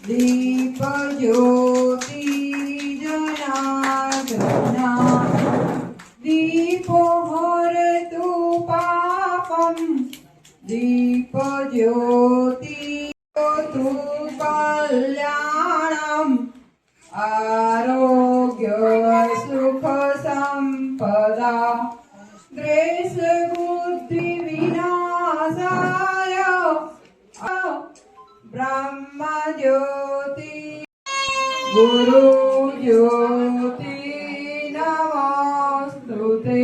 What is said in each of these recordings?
दीप ज्योति जनार्दना दीपो हरतु पापम दीप ज्योति तु कल्याणम आरोग्य सुख संपदा द्वेष बुद्धि विनाशाय ब्रह्म ज्योति गुरु ज्योति नमस्तुते।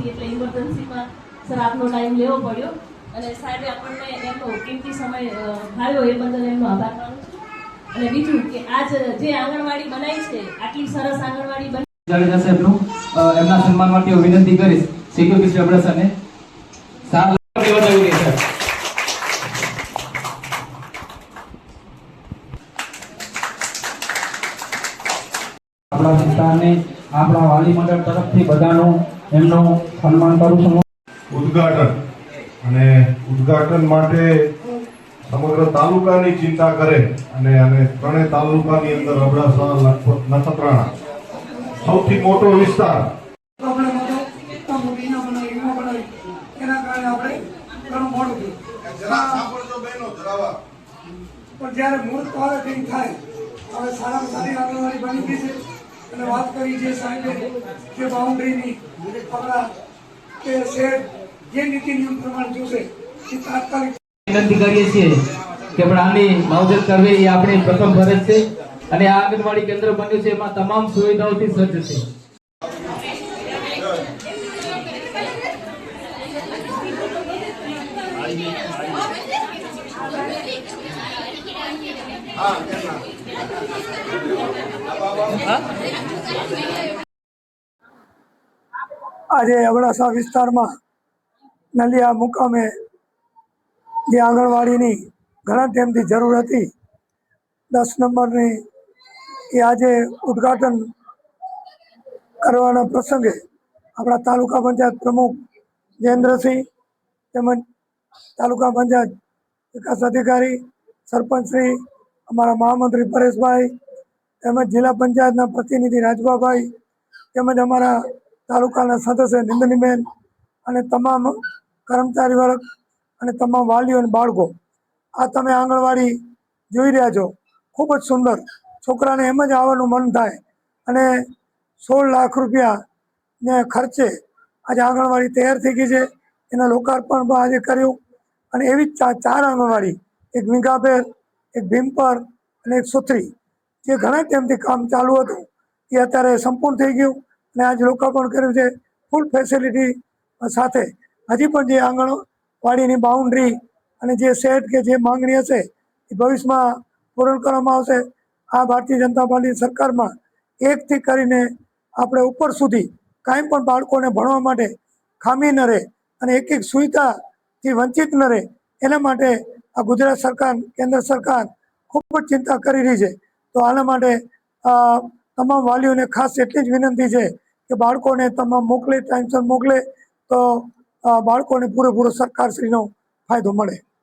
એટલે ઇમરજન્સીમાં સર આપનો ટાઈમ લેવો પડ્યો અને સાહેબે આપણને એમનો કિંમતી સમય ફાળવ્યો એ બદલ એમનો આભાર માનું છું. અને બીજું કે આજ જે આંગણવાડી બનાવી છે આટલી સરસ આંગણવાડી બની જાડેજા સાહેબનું એમના સન્માન માટે હું વિનંતી કરીશ સિક્યુરિટી અબડાસાને આપણા વિસ્તારને આપણા વાલી મંડળ તરફથી બધાનું એમનું સન્માન કરું છું. ઉદ્ઘાટન માટે સમગ્ર તાલુકાની ચિંતા કરે અને ત્રણેય તાલુકાની અંદર અબડાસા નખત્રાણા સૌથી મોટો વિસ્તાર જ્યારે મુહૂર્ત કાલે થાય હવે સારામાં સારી આંગણવાડી બની ગઈ છે અને વાત કરી છે સાહેબે જે બાઉન્ડ્રીની આપણા કે શેડ જે નીતિ નિયમ પ્રમાણે જોશે એ તાત્કાલિક વિનંતી કરીએ છીએ કે પણ આની માવજત કરવી એ આપણી પ્રથમ ફરજ છે અને આ આંગણવાડી કેન્દ્ર બન્યું છે એમાં તમામ સુવિધાઓથી સજ્જ છે. આજે અબડાસા વિસ્તારમાં નલિયા મુકામે જે આંગણવાડીની ઘણા ટાઈમથી જરૂર હતી 10 નંબરની એ આજે ઉદ્ઘાટન કરવાના પ્રસંગે આપણા તાલુકા પંચાયત પ્રમુખ જયેન્દ્રસિંહ તેમજ તાલુકા પંચાયત વિકાસ અધિકારી સરપંચશ્રી અમારા મહામંત્રી પરેશભાઈ તેમજ જિલ્લા પંચાયતના પ્રતિનિધિ રાજભાભાઈ તેમજ અમારા તાલુકાના સદસ્ય નિંદનીબેન અને તમામ કર્મચારી વર્ગ અને તમામ વાલીઓ અને બાળકો આ તમે આંગણવાડી જોઈ રહ્યા છો ખૂબ જ સુંદર છોકરાને એમ જ આવવાનું મન થાય અને 16 લાખ રૂપિયાને ખર્ચે આજે આંગણવાડી તૈયાર થઈ ગઈ છે. એના લોકાર્પણ પણ આજે કર્યું અને એવી જ 4 આંગણવાડી એક વીંઘાપેર એક ભીમપર અને એક સુથરી જે ઘણા ટાઈમથી કામ ચાલુ હતું એ અત્યારે સંપૂર્ણ થઈ ગયું અને આજે લોકાર્પણ કર્યું છે ફૂલ ફેસિલિટી સાથે. હજી પણ જે આંગણવાડીની બાઉન્ડ્રી અને જે સેટ કે જે માંગણી હશે એ ભવિષ્યમાં પૂર્ણ કરવામાં આવશે. આ ભારતીય જનતા પાર્ટી સરકારમાં એકથી કરીને આપણે ઉપર સુધી કાંઈ પણ બાળકોને ભણવા માટે ખામી ન રહે અને એક સુવિધાથી વંચિત ન રહે એના માટે આ ગુજરાત સરકાર કેન્દ્ર સરકાર ખૂબ જ ચિંતા કરી રહી છે. તો આના માટે તમામ વાલીઓને ખાસ એટલી જ વિનંતી છે કે બાળકોને તમામ મોકલે ટાઈમસર મોકલે તો બાળકોને પૂરેપૂરો સરકારશ્રીનો ફાયદો મળે.